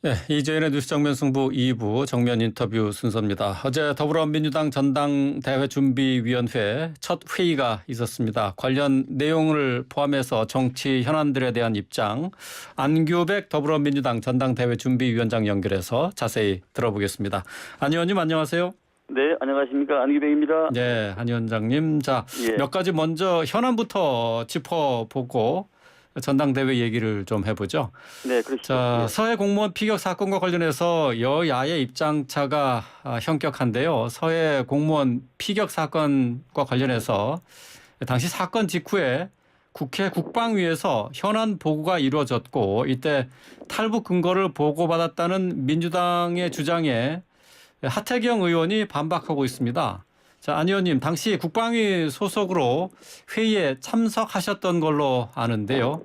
네, 이재현의 뉴스 정면 승부 2부 정면 인터뷰 순서입니다. 어제 더불어민주당 전당대회 준비위원회 첫 회의가 있었습니다. 관련 내용을 포함해서 정치 현안들에 대한 입장, 안규백 더불어민주당 전당대회 준비위원장 연결해서 자세히 들어보겠습니다. 안 의원님 안녕하세요. 네, 안녕하십니까. 안기백입니다. 네, 안 위원장님. 자, 예. 몇 가지 먼저 현안부터 짚어보고 전당대회 얘기를 좀 해보죠. 네, 그렇죠. 자, 예. 서해 공무원 피격 사건과 관련해서 여야의 입장차가 현격한데요. 서해 공무원 피격 사건과 관련해서 당시 사건 직후에 국회 국방위에서 현안 보고가 이루어졌고 이때 탈북 근거를 보고받았다는 민주당의 주장에 하태경 의원이 반박하고 있습니다. 자, 안 의원님, 당시 국방위 소속으로 회의에 참석하셨던 걸로 아는데요.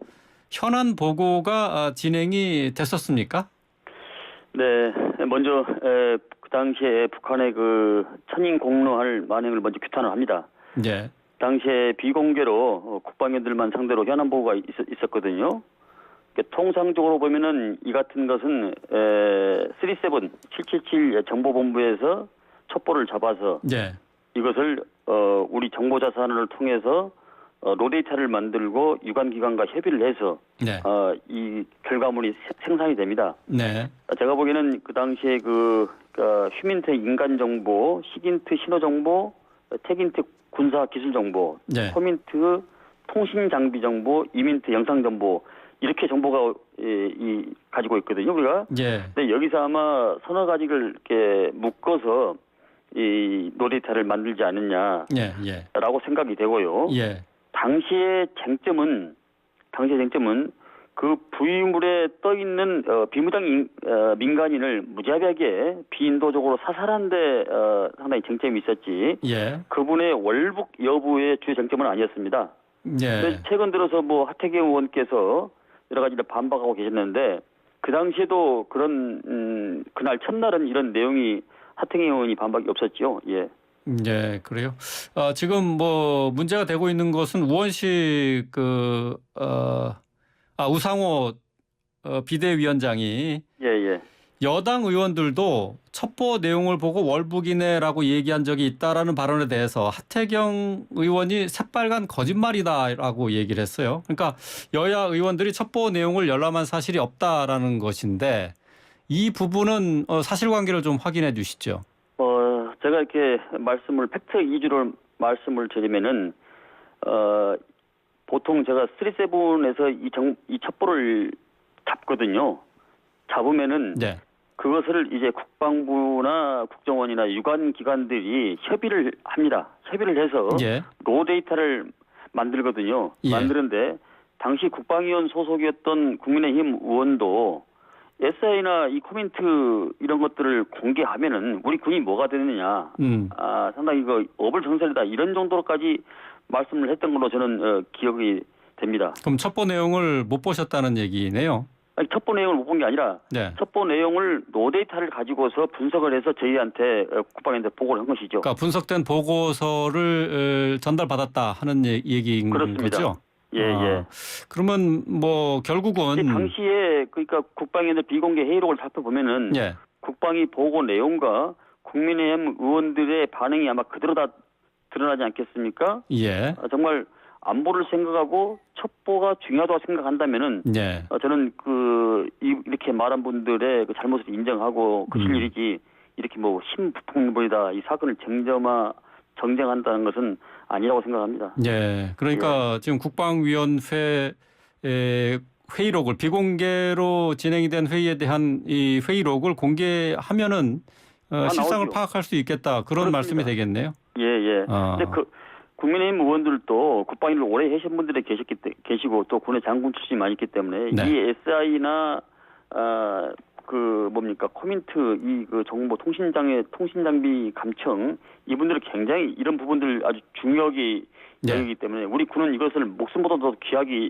현안 보고가 진행이 됐었습니까? 네, 먼저 그 당시에 북한의 그 천인 공로할 만행을 먼저 규탄을 합니다. 네. 당시에 비공개로 국방위원들만 상대로 현안 보고가 있었거든요. 통상적으로 보면은 이 같은 것은 37 777 정보본부에서 첩보를 잡아서 네. 이것을 우리 정보자산을 통해서 로데이터를 만들고 유관기관과 협의를 해서 네. 이 결과물이 생산이 됩니다. 네. 제가 보기에는 그 당시에 휴민트 인간 정보, 시긴트 신호 정보, 택인트 군사 기술 정보, 네. 코민트 통신 장비 정보, 이민트 영상 정보 이렇게 정보가 가지고 있거든요. 우리가. 예. 근데 여기서 아마 서너 가지를 이렇게 묶어서 이 로데이터를 만들지 않느냐라고 예. 예. 생각이 되고요. 예. 당시의 쟁점은 그 부위물에 떠 있는 비무장 민간인을 무자비하게 비인도적으로 사살한데 상당히 쟁점이 있었지. 예. 그분의 월북 여부의 주요 쟁점은 아니었습니다. 예. 그래서 최근 들어서 하태경 의원께서 여러 가지를 반박하고 계셨는데 그 당시에도 그런 그날 첫날은 이런 내용이 하태경 의원이 반박이 없었죠. 예. 예, 그래요. 지금 문제가 되고 있는 것은 우원식 우상호 비대위원장이 예. 여당 의원들도 첩보 내용을 보고 월북이네라고 얘기한 적이 있다라는 발언에 대해서 하태경 의원이 새빨간 거짓말이다라고 얘기를 했어요. 그러니까 여야 의원들이 첩보 내용을 열람한 사실이 없다라는 것인데 이 부분은 사실관계를 좀 확인해 주시죠. 제가 이렇게 팩트 위주로 말씀을 드리면은 보통 제가 37에서 이 첩보를 잡거든요. 잡으면은 네. 그것을 이제 국방부나 국정원이나 유관 기관들이 협의를 합니다. 협의를 해서 예. 로데이터를 만들거든요. 예. 만드는데 당시 국방위원 소속이었던 국민의힘 의원도 SI나 이 코멘트 이런 것들을 공개하면은 우리 군이 뭐가 되느냐. 상당히 어불성설이다. 이런 정도로까지 말씀을 했던 걸로 저는 기억이 됩니다. 그럼 첩보 내용을 못 보셨다는 얘기네요. 아니, 첩보 내용을 못 본 게 아니라 네. 첩보 내용을 로데이터를 가지고서 분석을 해서 저희한테 국방위원한테 보고를 한 것이죠. 그러니까 분석된 보고서를 전달받았다 하는 얘기인 그렇습니다. 거죠? 예. 그러면 결국은 당시에 그러니까 국방위원회 비공개 회의록을 살펴보면은 예. 국방위 보고 내용과 국민의힘 의원들의 반응이 아마 그대로 다 드러나지 않겠습니까? 예. 정말 안보를 생각하고 첩보가 중요하다고 생각한다면은 예. 저는 이렇게 말한 분들의 그 잘못을 인정하고 실일이지 이렇게 신부통벌이다 이 사건을 정정한다는 것은 아니라고 생각합니다. 예. 그러니까 지금 국방위원회 회의록을 비공개로 진행이 된 회의에 대한 이 회의록을 공개하면은 실상을 나오죠. 파악할 수 있겠다 그런 그렇습니다. 말씀이 되겠네요. 예. 근데 국민의힘 의원들도 국방위를 오래 하신 분들이 계시고 또 군의 장군 출신이 많이 있기 때문에 네. 이 SI나 코민트 정보 통신장비 감청 이분들은 굉장히 이런 부분들 아주 중요하게 여기기 때문에 우리 군은 이것을 목숨보다도 귀하게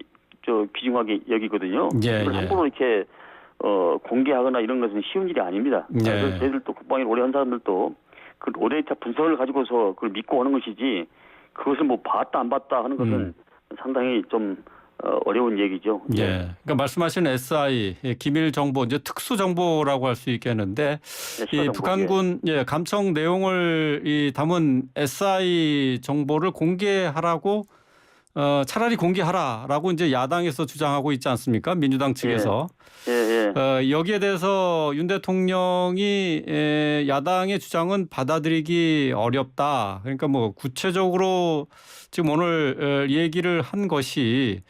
귀중하게 여기거든요. 예. 이걸 함부로 이렇게 공개하거나 이런 것은 쉬운 일이 아닙니다. 예. 그래서 저희들도 국방위를 오래 한 사람들도 그 로데이터 분석을 가지고서 그걸 믿고 오는 것이지 그것을 봤다 안 봤다 하는 것은 상당히 좀 어려운 얘기죠. 예. 그러니까 말씀하신 SI 기밀 정보 이제 특수 정보라고 할 수 있겠는데 이 정보, 북한군 감청 내용을 담은 SI 정보를 공개하라고 차라리 공개하라라고 이제 야당에서 주장하고 있지 않습니까? 민주당 측에서. 여기에 대해서 윤 대통령이 야당의 주장은 받아들이기 어렵다. 그러니까 뭐 구체적으로 지금 오늘 얘기를 한 것이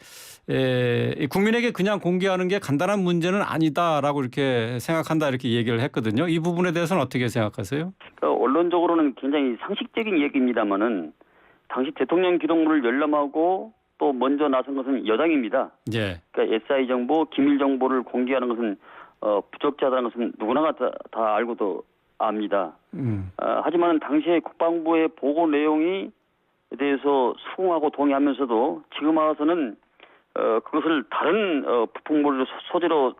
국민에게 그냥 공개하는 게 간단한 문제는 아니다라고 이렇게 생각한다 이렇게 얘기를 했거든요. 이 부분에 대해서는 어떻게 생각하세요? 그러니까 언론적으로는 굉장히 상식적인 얘기입니다만은 당시 대통령 기록물을 열람하고 또 먼저 나선 것은 여당입니다. 예. 그러니까 SI 정보, 기밀 정보를 공개하는 것은 부적절하다는 것은 누구나 다 알고도 압니다. 하지만 당시에 국방부의 보고 내용이 대해서 수긍하고 동의하면서도 지금 와서는 그것을 다른 북풍물을 소재로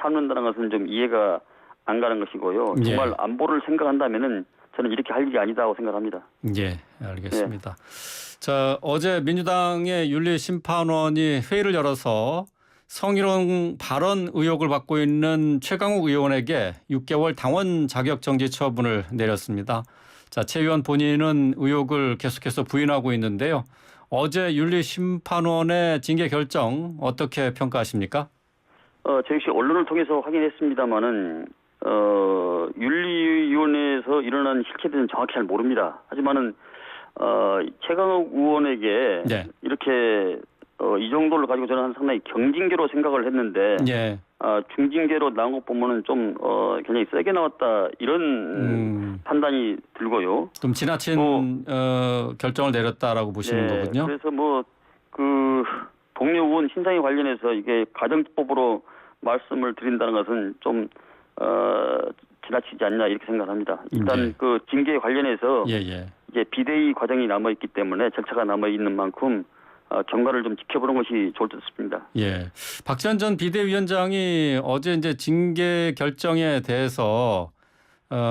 삼는다는 것은 좀 이해가 안 가는 것이고요. 정말 안보를 생각한다면은 저는 이렇게 할 일이 아니다고 생각합니다. 예, 알겠습니다. 자, 어제 민주당의 윤리심판원이 회의를 열어서 성희롱 발언 의혹을 받고 있는 최강욱 의원에게 6개월 당원 자격 정지 처분을 내렸습니다. 자, 최 의원 본인은 의혹을 계속해서 부인하고 있는데요. 어제 윤리심판원의 징계 결정 어떻게 평가하십니까? 저 역시 언론을 통해서 확인했습니다마는 윤리위원회에서 일어난 실체에 대해서는 정확히 잘 모릅니다. 하지만은 최강욱 의원에게 이렇게 이 정도를 가지고 저는 상당히 경징계로 생각을 했는데 중징계로 나온 것 보면은 좀 굉장히 세게 나왔다 이런 판단이 들고요. 좀 지나친 결정을 내렸다라고 보시는 거군요. 그래서 그 동료 의원 신상에 관련해서 이게 가정법으로 말씀을 드린다는 것은 좀 지나치지 않냐 이렇게 생각합니다. 일단 그 징계 관련해서 이제 비대위 과정이 남아 있기 때문에 절차가 남아 있는 만큼 경과를 좀 지켜보는 것이 좋을 듯 싶습니다. 예, 박지원 전 비대위원장이 어제 이제 징계 결정에 대해서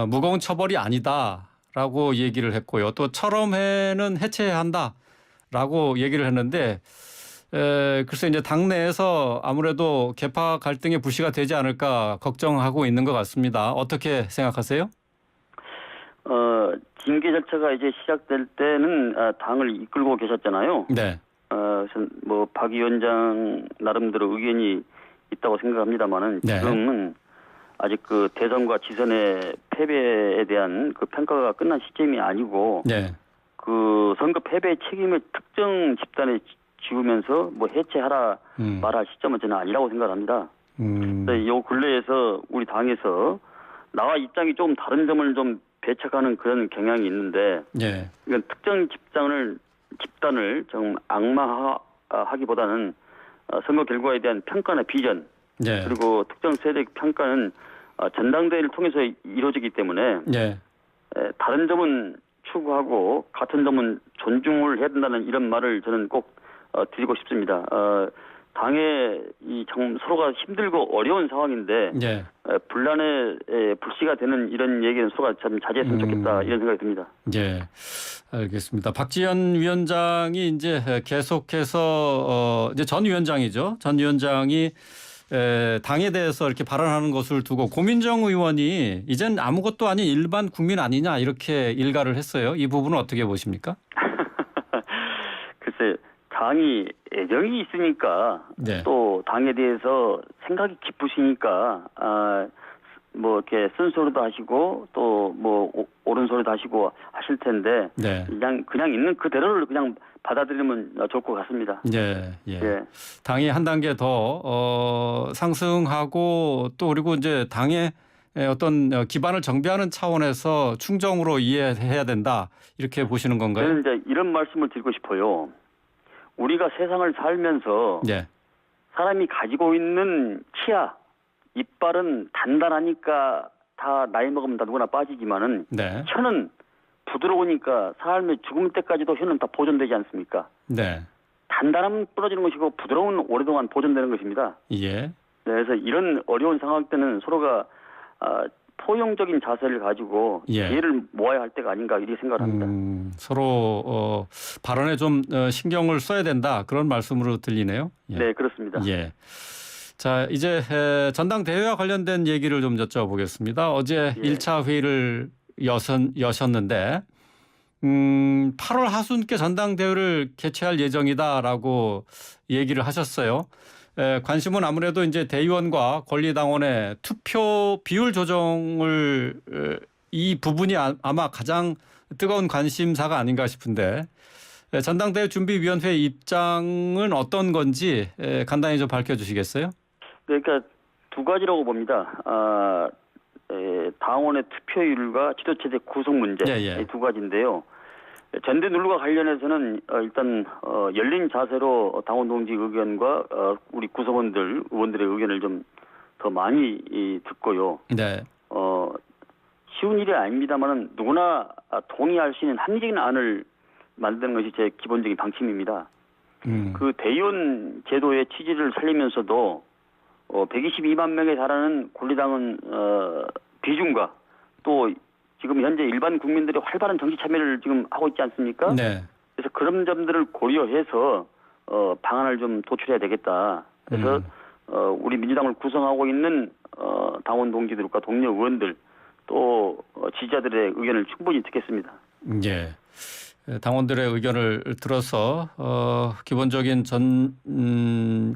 무거운 처벌이 아니다라고 얘기를 했고요. 또 철험회는 해체해야 한다라고 얘기를 했는데 글쎄 이제 당내에서 아무래도 계파 갈등의 불씨가 되지 않을까 걱정하고 있는 것 같습니다. 어떻게 생각하세요? 징계 절차가 이제 시작될 때는 당을 이끌고 계셨잖아요. 네. 그래서 뭐 박 위원장 나름대로 의견이 있다고 생각합니다만은 지금은 아직 그 대선과 지선의 패배에 대한 그 평가가 끝난 시점이 아니고 그 선거 패배의 책임을 특정 집단에 지우면서 뭐 해체하라 말할 시점은 저는 아니라고 생각합니다. 요 근래에서 우리 당에서 나와 입장이 좀 다른 점을 좀 배척하는 그런 경향이 있는데 이건 특정 집단을 좀 악마하기보다는 선거 결과에 대한 평가나 비전 그리고 특정 세력 평가는 전당대회를 통해서 이루어지기 때문에 다른 점은 추구하고 같은 점은 존중을 해야 된다는 이런 말을 저는 꼭 드리고 싶습니다. 당에 참 서로가 힘들고 어려운 상황인데 분란의 불씨가 되는 이런 얘기는 서로가 참 자제했으면 좋겠다 이런 생각이 듭니다. 예, 알겠습니다. 박지원 위원장이 이제 계속해서 이제 전 위원장이죠. 전 위원장이 당에 대해서 이렇게 발언하는 것을 두고 고민정 의원이 이젠 아무것도 아닌 일반 국민 아니냐 이렇게 일가를 했어요. 이 부분은 어떻게 보십니까? 글쎄. 당이 애정이 있으니까 또 당에 대해서 생각이 깊으시니까 뭐 이렇게 쓴소리도 하시고 또 뭐 옳은 소리도 하시고 하실 텐데 그냥 있는 그대로를 그냥 받아들이면 좋을 것 같습니다. 당이 한 단계 더 상승하고 또 그리고 이제 당의 어떤 기반을 정비하는 차원에서 충정으로 이해해야 된다 이렇게 보시는 건가요? 저는 이제 이런 말씀을 드리고 싶어요. 우리가 세상을 살면서 사람이 가지고 있는 치아, 이빨은 단단하니까 다 나이 먹으면 다 누구나 빠지지만은 혀는 부드러우니까 삶의 죽을 때까지도 혀는 다 보존되지 않습니까? 단단함은 부러지는 것이고 부드러운 오랫동안 보존되는 것입니다. 그래서 이런 어려운 상황 때는 서로가 포용적인 자세를 가지고 예. 기회를 모아야 할 때가 아닌가 이렇게 생각을 합니다. 서로 발언에 좀 신경을 써야 된다 그런 말씀으로 들리네요. 예. 네, 그렇습니다. 예. 자, 이제 전당대회와 관련된 얘기를 좀 여쭤보겠습니다. 어제 예. 1차 회의를 여셨는데 8월 하순께 전당대회를 개최할 예정이다라고 얘기를 하셨어요. 관심은 아무래도 이제 대의원과 권리당원의 투표 비율 조정을 이 부분이 아마 가장 뜨거운 관심사가 아닌가 싶은데 전당대회 준비위원회 입장은 어떤 건지 간단히 좀 밝혀주시겠어요? 그러니까 두 가지라고 봅니다. 당원의 투표율과 지도체제 구성 문제 예. 이 두 가지인데요. 전대 논의와 관련해서는 일단 열린 자세로 당원 동지 의견과 우리 구성원들 의원들의 의견을 좀 더 많이 듣고요. 네. 쉬운 일이 아닙니다만은 누구나 동의할 수 있는 합리적인 안을 만드는 것이 제 기본적인 방침입니다. 그 대의원 제도의 취지를 살리면서도 122만 명에 달하는 권리당원 비중과 또 지금 현재 일반 국민들이 활발한 정치 참여를 지금 하고 있지 않습니까? 네. 그래서 그런 점들을 고려해서 방안을 좀 도출해야 되겠다. 그래서 우리 민주당을 구성하고 있는 당원 동지들과 동료 의원들 또 지지자들의 의견을 충분히 듣겠습니다. 예. 당원들의 의견을 들어서 기본적인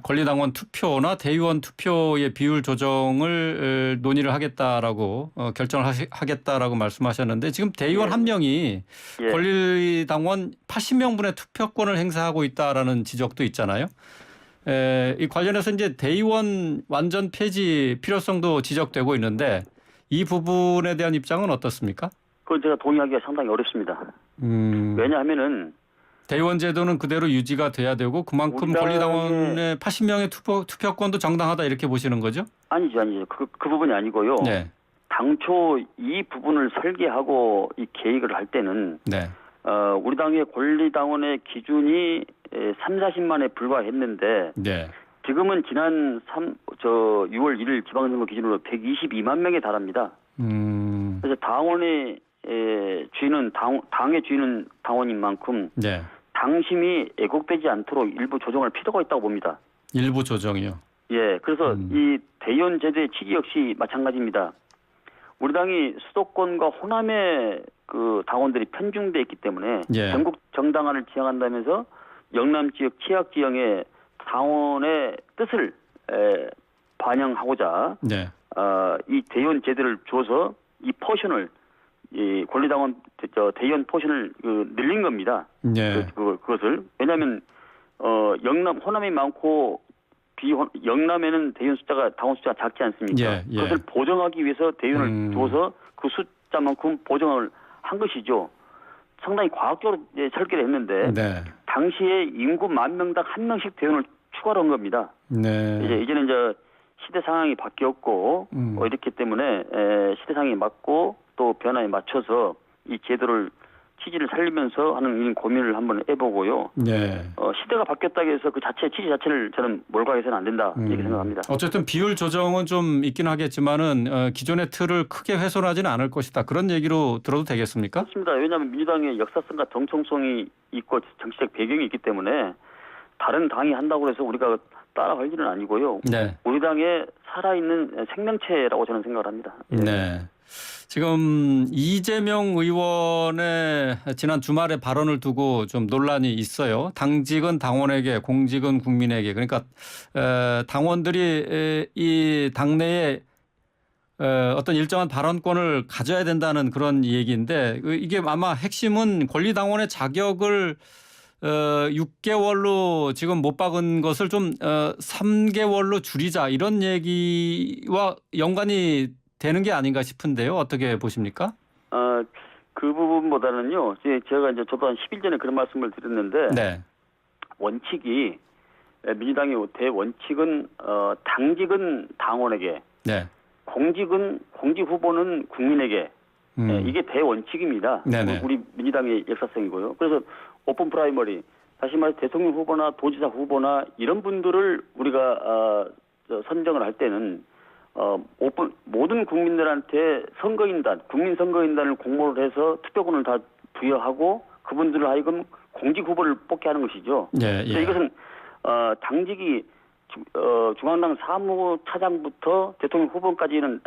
권리당원 투표나 대의원 투표의 비율 조정을 논의를 하겠다라고 결정을 하겠다라고 말씀하셨는데 지금 대의원 한 명이 권리당원 80명분의 투표권을 행사하고 있다라는 지적도 있잖아요. 이 관련해서 이제 대의원 완전 폐지 필요성도 지적되고 있는데 이 부분에 대한 입장은 어떻습니까? 그건 제가 동의하기가 상당히 어렵습니다. 왜냐하면은 대의원 제도는 그대로 유지가 돼야 되고 그만큼 권리당원의 80명의 투표권도 정당하다 이렇게 보시는 거죠? 아니죠. 그 부분이 아니고요. 네. 당초 이 부분을 설계하고 이 계획을 할 때는 네. 우리 당의 권리당원의 기준이 40만에 불과했는데 네. 지금은 지난 6월 1일 지방선거 기준으로 122만 명에 달합니다. 그래서 당원의 주인은 당의 주인은 당원인 만큼 네. 당심이 왜곡되지 않도록 일부 조정할 필요가 있다고 봅니다. 일부 조정이요. 예, 그래서 이 대의원 제도의 취지 역시 마찬가지입니다. 우리 당이 수도권과 호남의 그 당원들이 편중돼 있기 때문에 전국 정당화를 지향한다면서 영남 지역, 취약 지역의 당원의 뜻을 반영하고자 이 대의원 제도를 줘서 이 포션을 이 권리당원 대의원 포션을 늘린 겁니다. 그것을 왜냐하면 영남 호남이 많고 영남에는 대의원 숫자가 당원 숫자가 작지 않습니까? 그것을 보정하기 위해서 대의원을 줘서 그 숫자만큼 보정을 한 것이죠. 상당히 과학적으로 설계를 했는데 당시에 인구 10,000명당 1명씩 대의원을 추가로 한 겁니다. 이제는 이제 시대 상황이 바뀌었고 이렇기 때문에 시대 상황이 맞고 또 변화에 맞춰서 이 제도를 취지를 살리면서 하는 고민을 한번 해보고요. 시대가 바뀌었다고 해서 그 취지 자체를 저는 몰각해서는 안 된다 이렇게 생각합니다. 어쨌든 비율 조정은 좀 있긴 하겠지만은 기존의 틀을 크게 훼손하지는 않을 것이다. 그런 얘기로 들어도 되겠습니까? 그렇습니다. 왜냐하면 민주당의 역사성과 정통성이 있고 정치적 배경이 있기 때문에 다른 당이 한다고 해서 우리가 따라갈 일은 아니고요. 우리 당의 살아있는 생명체라고 저는 생각을 합니다. 네. 지금 이재명 의원의 지난 주말에 발언을 두고 좀 논란이 있어요. 당직은 당원에게, 공직은 국민에게. 그러니까 당원들이 이 당내에 어떤 일정한 발언권을 가져야 된다는 그런 얘기인데 이게 아마 핵심은 권리당원의 자격을 6개월로 지금 못 박은 것을 좀 3개월로 줄이자 이런 얘기와 연관이 되는 게 아닌가 싶은데요. 어떻게 보십니까? 그 부분보다는요. 제가 이제 저도 한 10일 전에 그런 말씀을 드렸는데 원칙이 민주당의 대원칙은 당직은 당원에게 공직 후보는 국민에게 이게 대원칙입니다. 우리 민주당의 역사성이고요. 그래서 오픈 프라이머리 다시 말해서 대통령 후보나 도지사 후보나 이런 분들을 우리가 선정을 할 때는 모든 국민들한테 선거인단, 국민선거인단을 공모를 해서 투표권을 다 부여하고 그분들을 하여금 공직 후보를 뽑게 하는 것이죠. 예, 그래서 예. 이것은 당직이 중앙당 사무차장부터 대통령 후보까지는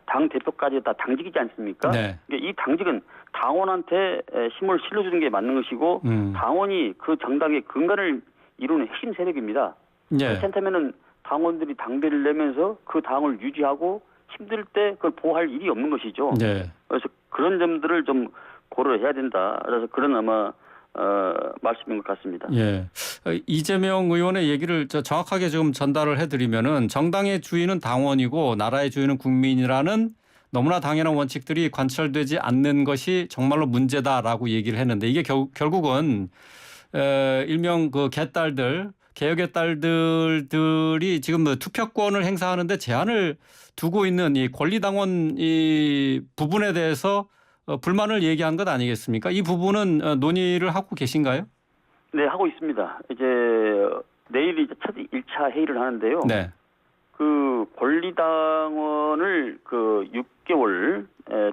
당 대표까지 다 당직이지 않습니까? 네. 이 당직은 당원한테 힘을 실어주는 게 맞는 것이고 당원이 그 정당의 근간을 이루는 핵심 세력입니다. 예. 그렇지 않다면은 당원들이 당비를 내면서 그 당을 유지하고 힘들 때 그걸 보호할 일이 없는 것이죠. 예. 그래서 그런 점들을 좀 고려해야 된다. 그래서 그런 아마 말씀인 것 같습니다. 예. 이재명 의원의 얘기를 정확하게 좀 전달을 해드리면은 정당의 주인은 당원이고 나라의 주인은 국민이라는 너무나 당연한 원칙들이 관철되지 않는 것이 정말로 문제다라고 얘기를 했는데 이게 결국은 일명 그 개딸들 개혁의 딸들이 지금 투표권을 행사하는데 제한을 두고 있는 이 권리당원 이 부분에 대해서 불만을 얘기한 것 아니겠습니까? 이 부분은 논의를 하고 계신가요? 네, 하고 있습니다. 이제 내일이 첫 1차 회의를 하는데요. 네. 그 권리당원을 그 6개월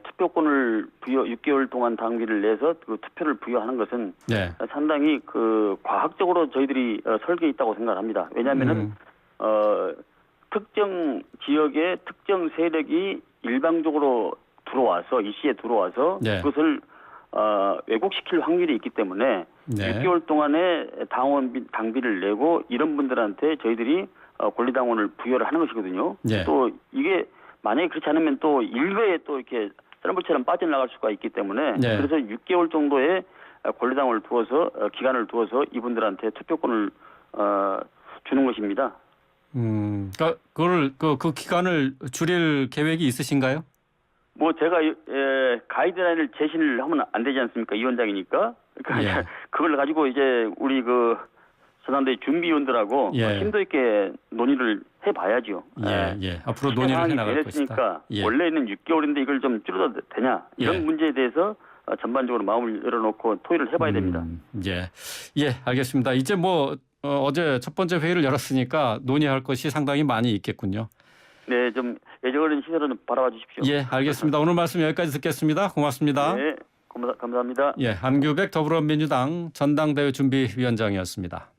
투표권을 6개월 동안 당비를 내서 그 투표를 부여하는 것은 네. 상당히 그 과학적으로 저희들이 설계해 있다고 생각합니다. 왜냐하면은 특정 지역의 특정 세력이 일방적으로 들어와서 이 시에 들어와서 네. 그것을 왜곡시킬 확률이 있기 때문에 네. 6개월 동안에 당비를 내고 이런 분들한테 저희들이 권리당원을 부여를 하는 것이거든요. 네. 또 이게 만약에 그렇지 않으면 또 일베에 또 이렇게 썰물처럼 빠져나갈 수가 있기 때문에 네. 그래서 6개월 정도의 권리당원을 두어서 기간을 두어서 이분들한테 투표권을 주는 것입니다. 그러니까 그 기간을 줄일 계획이 있으신가요? 뭐 제가 가이드라인을 제시를 하면 안 되지 않습니까? 위원장이니까. 그러니까 예. 그걸 가지고 이제 우리 그 전당대회 준비위원들하고 예. 심도 있게 논의를 해봐야죠. 예, 예. 앞으로 논의를 해나갈 것이다. 그러니까 예. 원래는 6개월인데 이걸 좀 줄여도 되냐 이런 예. 문제에 대해서 전반적으로 마음을 열어놓고 토의를 해봐야 됩니다. 예, 예, 알겠습니다. 이제 뭐 어제 첫 번째 회의를 열었으니까 논의할 것이 상당히 많이 있겠군요. 네, 좀 예정어린 시설을 좀 바라봐 주십시오. 예, 알겠습니다. 오늘 말씀 여기까지 듣겠습니다. 고맙습니다. 네, 감사합니다. 예, 한규백 더불어민주당 전당대회 준비위원장이었습니다.